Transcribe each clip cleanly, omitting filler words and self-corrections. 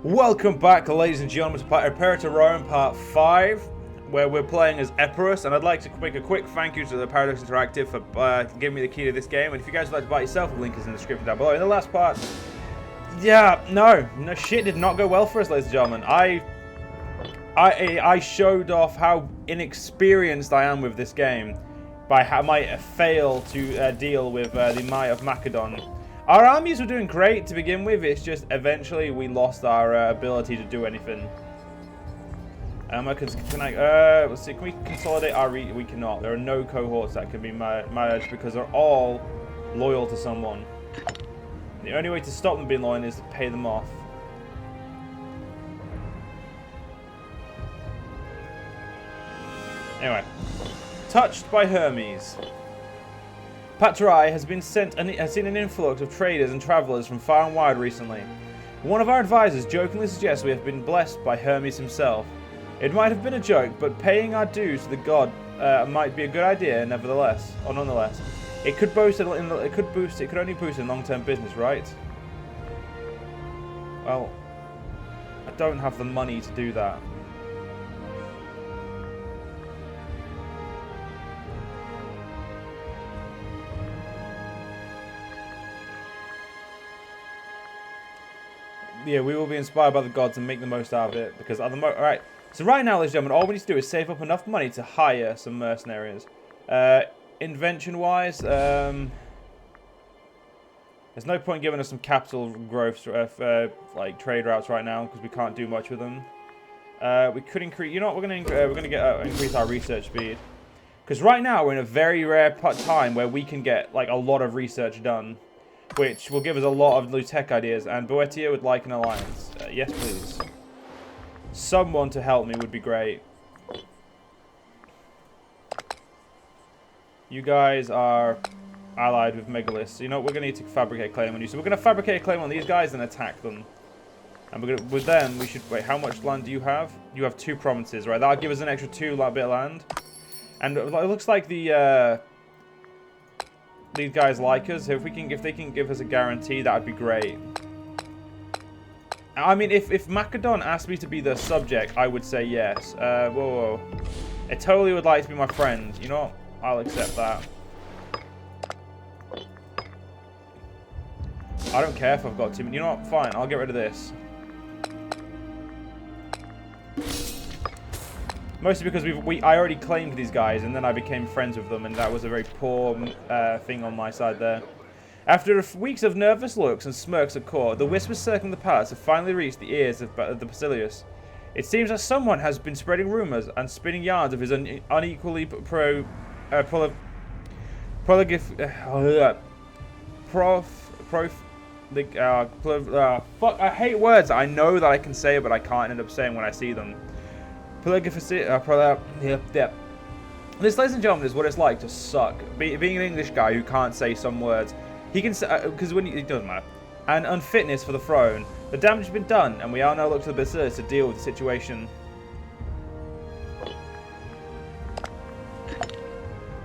Welcome back, ladies and gentlemen, to Imperator Rome Part 5, where we're playing as Epirus, and I'd like to make a quick thank you to the Paradox Interactive for giving me the key to this game, and if you guys would like to buy it yourself, the link is in the description down below. In the last part, no shit did not go well for us, ladies and gentlemen. I showed off how inexperienced I am with this game by how I might fail to deal with the might of Macedon. Our armies were doing great to begin with, it's just eventually we lost our ability to do anything. Let's see, can we consolidate our we cannot. There are no cohorts that can be merged because they're all loyal to someone. The only way to stop them being loyal is to pay them off. Anyway, touched by Hermes. Patrai has seen an influx of traders and travelers from far and wide recently. One of our advisors jokingly suggests we have been blessed by Hermes himself. It might have been a joke, but paying our dues to the god might be a good idea, nevertheless. Or nonetheless, it could only boost in long-term business, right? Well, I don't have the money to do that. Yeah, we will be inspired by the gods and make the most out of it, because at the moment, alright. So right now, ladies and gentlemen, all we need to do is save up enough money to hire some mercenaries. Invention-wise, there's no point giving us some capital growth, like trade routes right now, because we can't do much with them. We could increase. You know what? We're gonna increase our research speed, because right now we're in a very rare time where we can get like a lot of research done, which will give us a lot of new tech ideas. And Boeotia would like an alliance. Yes, please. Someone to help me would be great. You guys are allied with Megalis. You know, we're going to need to fabricate a claim on you. So we're going to fabricate a claim on these guys and attack them. And we're gonna, with them, we should... Wait, how much land do you have? You have 2 provinces, right? That'll give us an extra 2 bit of land. And it looks like the... these guys like us. If they can give us a guarantee, that would be great. I mean, if Macedon asked me to be the subject, I would say yes. Whoa. It totally would like to be my friend. You know what? I'll accept that. I don't care if I've got too many. You know what? Fine. I'll get rid of this. Mostly because I already claimed these guys, and then I became friends with them, and that was a very poor thing on my side there. After weeks of nervous looks and smirks at court, the whispers circling the palace have finally reached the ears of the Basilius. It seems that someone has been spreading rumors and spinning yarns of his unequally fuck, I hate words I know that I can say, but I can't end up saying when I see them. This, ladies and gentlemen, is what it's like to suck. Being an English guy who can't say some words. He can say, because it doesn't matter. And unfitness for the throne. The damage has been done, and we are now look to the Basilis to deal with the situation.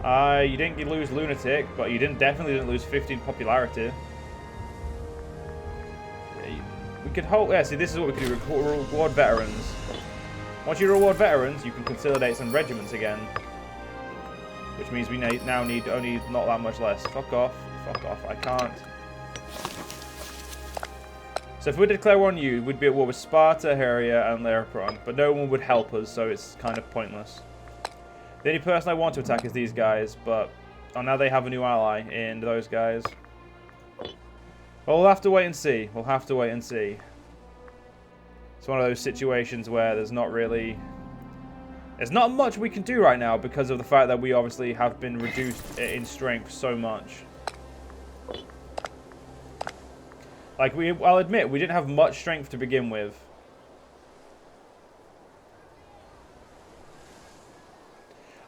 You didn't lose lunatic, but you definitely didn't lose 15 popularity. We could hold. Yeah, see, this is what we could do. Reward veterans. Once you reward veterans, you can consolidate some regiments again. Which means we now need only not that much less. Fuck off. Fuck off. I can't. So if we declare war on you, we'd be at war with Sparta, Heria, and Laeropron. But no one would help us, so it's kind of pointless. The only person I want to attack is these guys, but now they have a new ally in those guys. Well, we'll have to wait and see. We'll have to wait and see. It's one of those situations where there's not much we can do right now because of the fact that we obviously have been reduced in strength so much. Like, I'll admit, we didn't have much strength to begin with.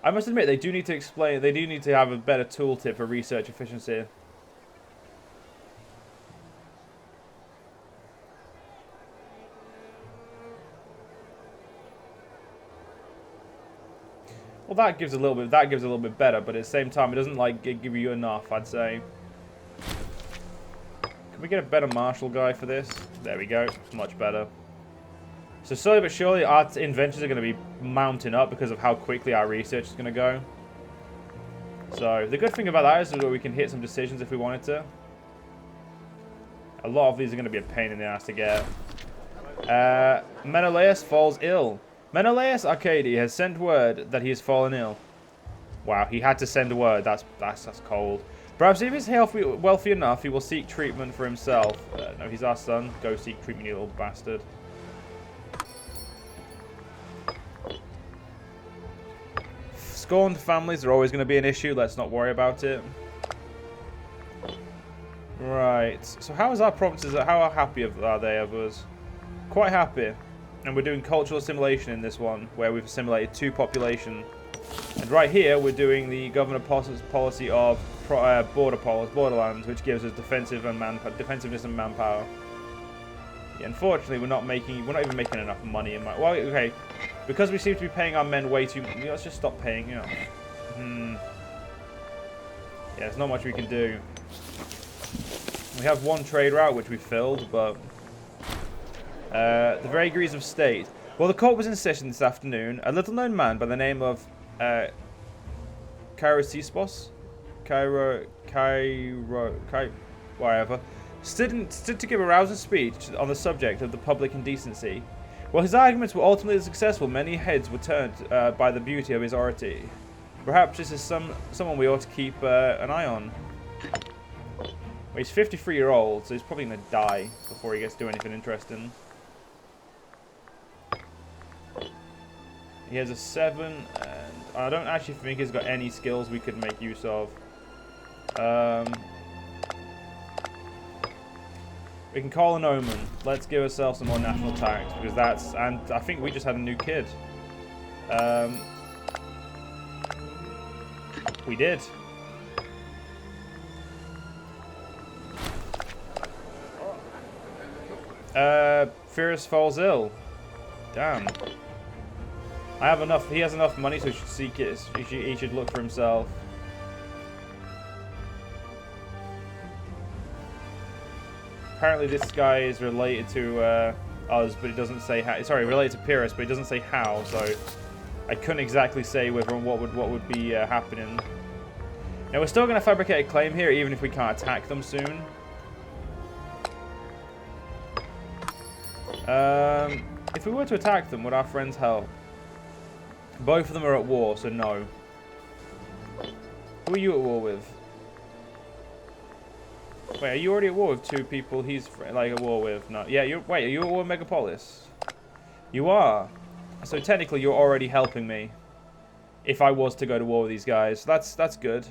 I must admit, they do need to have a better tooltip for research efficiency. Well, that gives a little bit better, but at the same time, it doesn't like give you enough, I'd say. Can we get a better martial guy for this? There we go. Much better. So slowly but surely, our inventions are going to be mounting up because of how quickly our research is going to go. So the good thing about that is that we can hit some decisions if we wanted to. A lot of these are going to be a pain in the ass to get. Menelaus falls ill. Menelaus Arcady has sent word that he has fallen ill. Wow, he had to send a word. That's cold. Perhaps if he's wealthy enough, he will seek treatment for himself. No, he's our son. Go seek treatment, you little bastard. Scorned families are always going to be an issue. Let's not worry about it. Right. So how is our provinces? How happy are they of us? Quite happy. And we're doing cultural assimilation in this one, where we've assimilated 2 population. And right here, we're doing the governor policy of borderlands, which gives us defensiveness and manpower. Yeah, unfortunately, we're not even making enough money. Well, okay, because we seem to be paying our men way too. Let's just stop paying. You know. Yeah, there's not much we can do. We have 1 trade route which we filled, but the vagaries of state. Well, the court was in session this afternoon. A little-known man by the name of Kyrosispos, whatever, stood to give a rousing speech on the subject of the public indecency. While his arguments were ultimately successful, many heads were turned by the beauty of his oratory. Perhaps this is someone we ought to keep an eye on. Well, he's 53-year-old, so he's probably going to die before he gets to do anything interesting. He has a 7, and I don't actually think he's got any skills we could make use of. We can call an omen. Let's give ourselves some more national tax, because that's... And I think we just had a new kid. We did. Pyrrhus falls ill. Damn. I have enough. He has enough money, so he should seek it. He should look for himself. Apparently, this guy is related to us, but it doesn't say how. Sorry, related to Pyrrhus, but it doesn't say how. So I couldn't exactly say whether what would be happening. Now we're still going to fabricate a claim here, even if we can't attack them soon. If we were to attack them, would our friends help? Both of them are at war, so no. Who are you at war with? Wait, are you already at war with 2 people he's like at war with? No. Yeah, wait, are you at war with Megapolis? You are. So technically you're already helping me. If I was to go to war with these guys. That's good.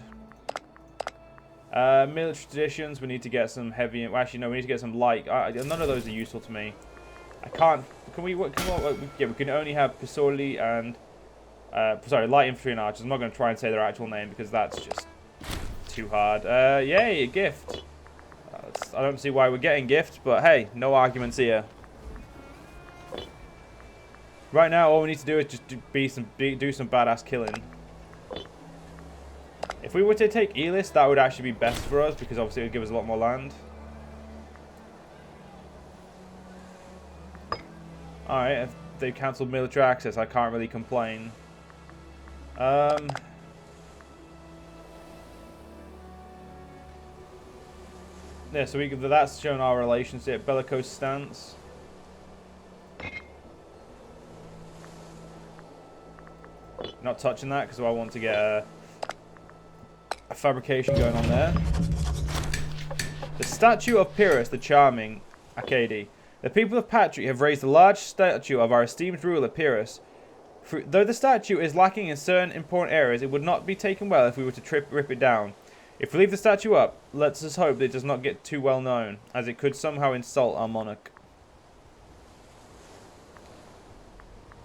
Military traditions, we need to get some heavy... Actually, no, we need to get some light. None of those are useful to me. I can't... Yeah, we can only have Pisoli and... sorry, light infantry and archers. I'm not going to try and say their actual name because that's just too hard. Yay, a gift. I don't see why we're getting gifts, but hey, no arguments here. Right now, all we need to do is just do some badass killing. If we were to take Elis, that would actually be best for us because obviously it would give us a lot more land. Alright, if they've cancelled military access, I can't really complain. Yeah, so that's shown our relationship. Bellicose stance. Not touching that because I want to get a fabrication going on there. The statue of Pyrrhus the Charming, Arcady. The people of Patri have raised a large statue of our esteemed ruler Pyrrhus. Though the statue is lacking in certain important areas, it would not be taken well if we were to rip it down. If we leave the statue up, let us hope that it does not get too well known, as it could somehow insult our monarch.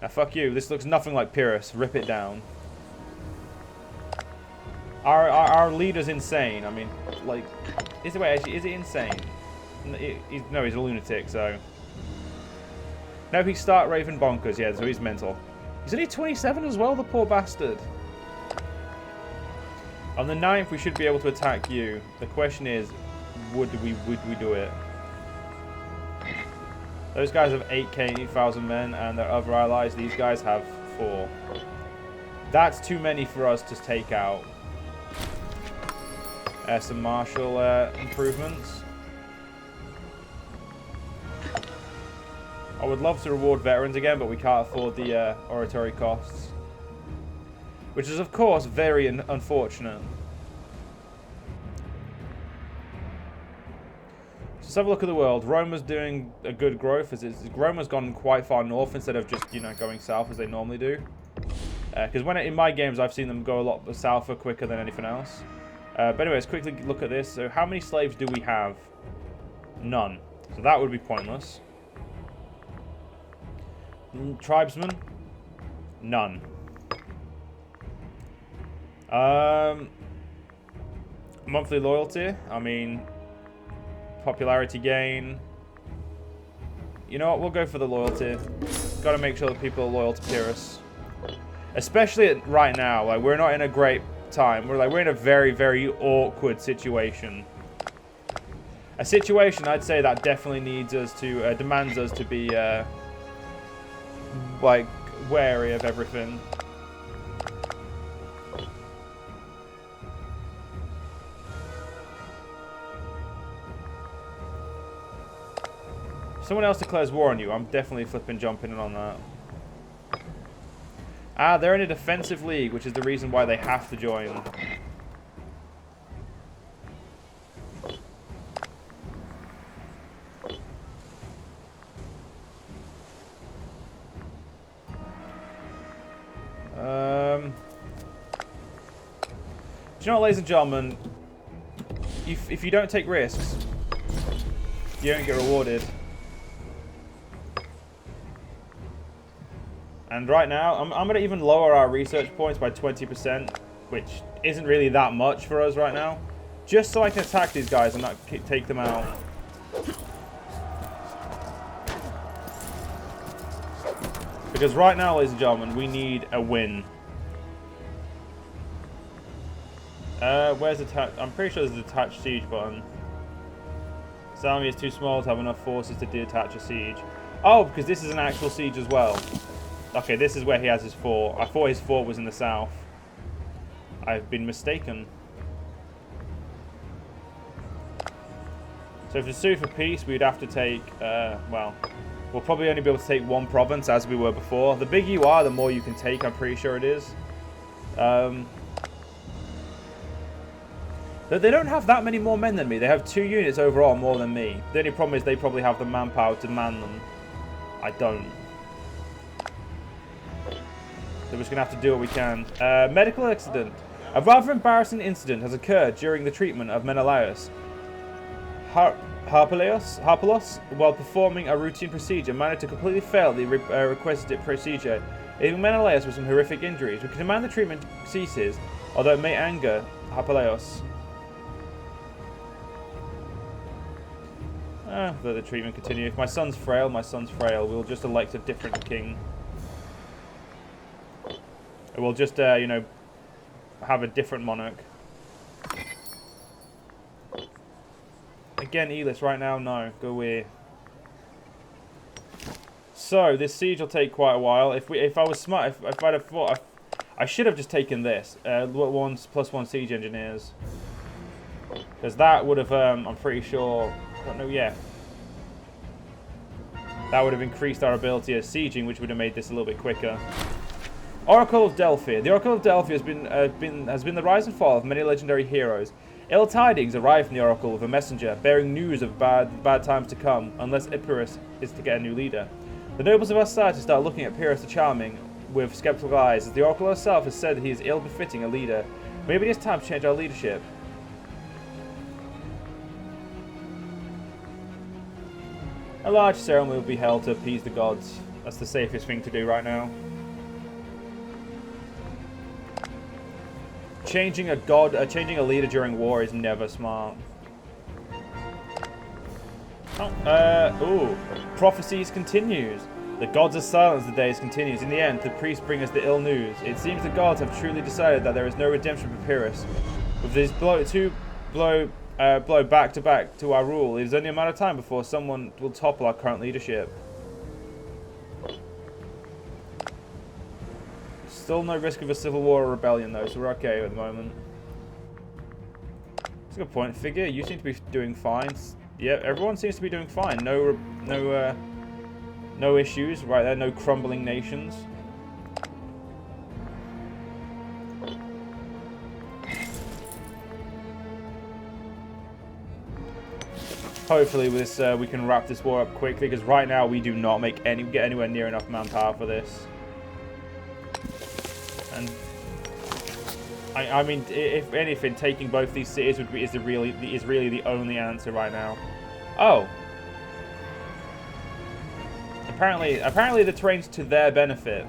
Now fuck you, this looks nothing like Pyrrhus. Rip it down. Our leader's insane. I mean, like, is it insane? No, he's a lunatic, so... No, he start raving bonkers, yeah, so he's mental. He's only 27 as well, the poor bastard. On the 9th, we should be able to attack you. The question is, would we do it? Those guys have 8k, 8,000 men, and their other allies, these guys have 4. That's too many for us to take out. Some martial improvements. I would love to reward veterans again, but we can't afford the oratory costs. Which is, of course, very unfortunate. Let's have a look at the world. Rome is doing a good growth. Rome has gone quite far north instead of just, you know, going south as they normally do. Because in my games, I've seen them go a lot south quicker than anything else. But anyways, quickly look at this. So how many slaves do we have? None. So that would be pointless. Tribesmen? None. Monthly loyalty? I mean, popularity gain. You know what? We'll go for the loyalty. Got to make sure that people are loyal to Pyrrhus. Especially right now. Like, we're not in a great time. We're in a very, very awkward situation. A situation, I'd say, that definitely needs us to, demands us to be, like, wary of everything. If someone else declares war on you, I'm definitely flipping jumping in on that. Ah, they're in a defensive league, which is the reason why they have to join. Do you know what, ladies and gentlemen? If you don't take risks, you don't get rewarded. And right now, I'm going to even lower our research points by 20%, which isn't really that much for us right now. Just so I can attack these guys and not take them out. Because right now, ladies and gentlemen, we need a win. Where's attached? I'm pretty sure there's an attached siege button. This army is too small to have enough forces to detach a siege. Oh, because this is an actual siege as well. Okay, this is where he has his fort. I thought his fort was in the south. I've been mistaken. So to sue for peace, we'd have to take, well, we'll probably only be able to take 1 province as we were before. The bigger you are, the more you can take, I'm pretty sure it is. They don't have that many more men than me. They have 2 units overall more than me. The only problem is they probably have the manpower to man them. I don't. So we're just going to have to do what we can. Medical accident. A rather embarrassing incident has occurred during the treatment of Menelaus. Harpalos, while performing a routine procedure, managed to completely fail the requisite procedure, leaving Menelaus with some horrific injuries. We can demand the treatment ceases, although it may anger Harpalos. Let the treatment continue. If my son's frail, my son's frail. We'll just elect a different king. We'll just, you know, have a different monarch. Again, Elis, right now, no. Go away. So, this siege will take quite a while. If I was smart, if I'd have thought... I should have just taken this. +1 siege engineers. Because that would have, I'm pretty sure... I don't know, yeah. That would have increased our ability at sieging, which would have made this a little bit quicker. Oracle of Delphi. The Oracle of Delphi has been the rise and fall of many legendary heroes. Ill tidings arrive from the Oracle with a messenger, bearing news of bad times to come, unless Epirus is to get a new leader. The nobles of our society start looking at Pyrrhus the Charming with skeptical eyes, as the Oracle herself has said that he is ill-befitting a leader. Maybe it is time to change our leadership. A large ceremony will be held to appease the gods. That's the safest thing to do right now. Changing a leader during war is never smart. Prophecies continues. The gods are silent as the days continues. In the end, the priests bring us the ill news. It seems the gods have truly decided that there is no redemption for Pyrrhus. With these blow back to back to our rule, it is only a matter of time before someone will topple our current leadership. Still no risk of a civil war or rebellion though, so we're okay at the moment. That's a good point. Figure, you seem to be doing fine. Yeah, everyone seems to be doing fine. No issues right there. No crumbling nations. Hopefully with this we can wrap this war up quickly, because right now we do not get anywhere near enough manpower for this. And I mean, if anything, taking both these cities is really the only answer right now. Oh, apparently the terrain's to their benefit.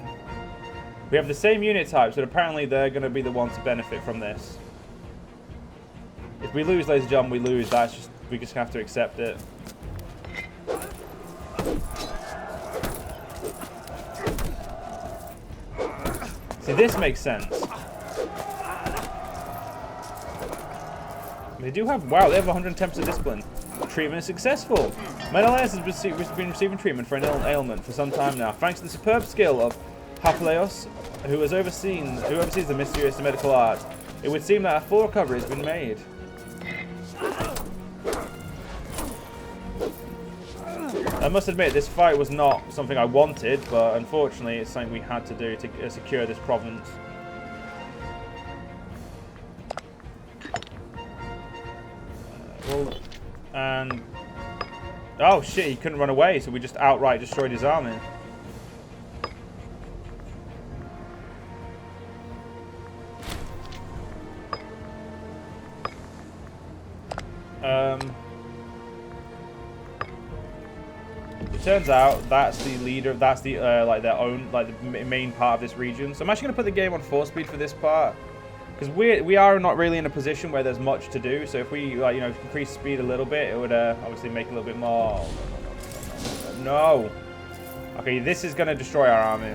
We have the same unit types, but apparently they're going to be the ones to benefit from this. If we lose, ladies and gentlemen, we lose. We just have to accept it. See, this makes sense. They do have, wow, they have 110% discipline. Treatment is successful. Menelaus has been receiving treatment for an ailment for some time now, thanks to the superb skill of Hapleos, who oversees the mysterious medical art. It would seem that a full recovery has been made. I must admit, this fight was not something I wanted, but unfortunately it's something we had to do to secure this province. And oh shit, he couldn't run away, so we just outright destroyed his army. It turns out that's the leader. That's the like their own, like the main part of this region. So I'm actually gonna put the game on 4-speed for this part, because we are not really in a position where there's much to do. So if we like increase speed a little bit, it would obviously make a little bit more. No. Okay, this is gonna destroy our army.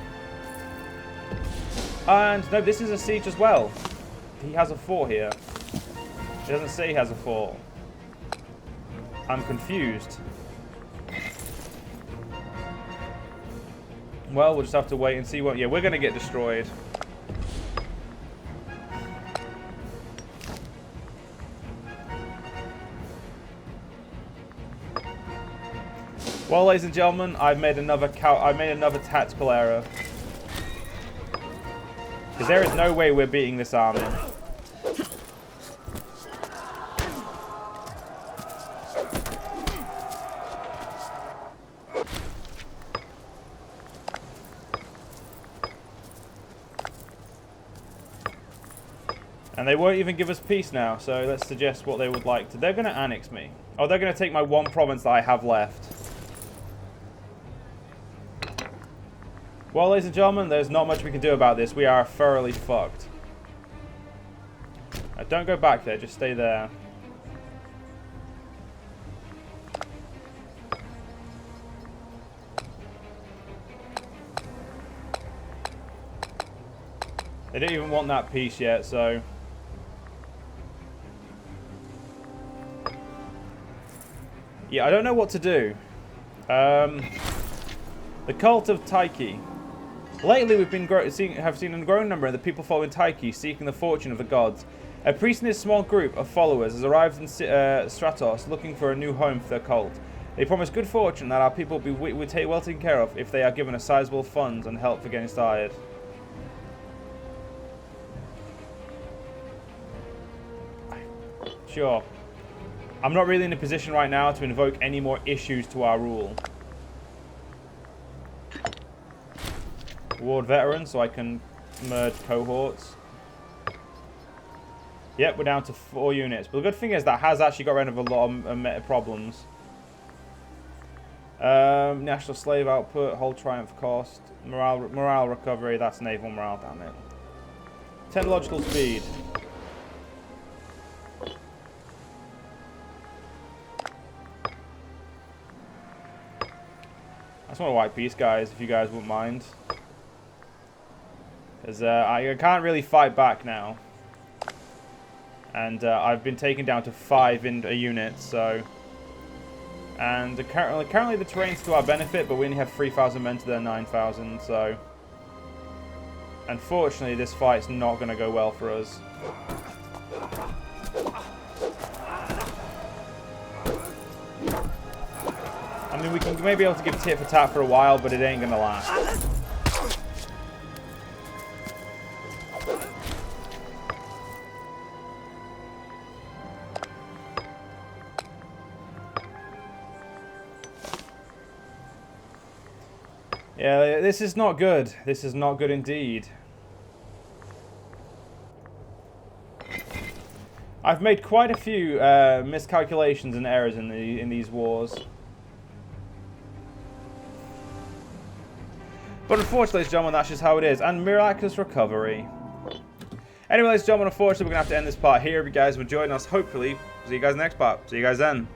And no, this is a siege as well. He has a 4 here. It doesn't say he has a 4. I'm confused. Well, we'll just have to wait and see what... Yeah, we're going to get destroyed. Well, ladies and gentlemen, I've made another tactical error. Because there is no way we're beating this army. And they won't even give us peace now, so let's suggest what they would like to... They're going to annex me. Oh, they're going to take my one province that I have left. Well, ladies and gentlemen, there's not much we can do about this. We are thoroughly fucked. Don't go back there, just stay there. They don't even want that peace yet, so... Yeah, I don't know what to do. The cult of Tyche. Lately, we've been have seen a growing number of the people following Tyche seeking the fortune of the gods. A priest and his small group of followers has arrived in Stratos looking for a new home for their cult. They promise good fortune that our people will be well taken care of if they are given a sizable funds and help for getting started. Sure. I'm not really in a position right now to invoke any more issues to our rule. Ward veterans, so I can merge cohorts. Yep, we're down to 4 units. But the good thing is that has actually got rid of a lot of meta problems. National slave output, whole triumph cost, morale recovery. That's naval morale, damn it. Technological speed. I just want to white peace, guys, if you guys wouldn't mind. Because I can't really fight back now. And I've been taken down to 5 in a unit, so... And currently the terrain's to our benefit, but we only have 3,000 men to their 9,000, so... Unfortunately, this fight's not going to go well for us. I mean, we can maybe be able to give tit for tat for a while, but it ain't going to last. Yeah, this is not good. This is not good indeed. I've made quite a few miscalculations and errors in these wars. But unfortunately, ladies and gentlemen, that's just how it is. And miraculous recovery. Anyway, ladies and gentlemen, unfortunately, we're going to have to end this part here. If you guys were joining us, hopefully, see you guys next part. See you guys then.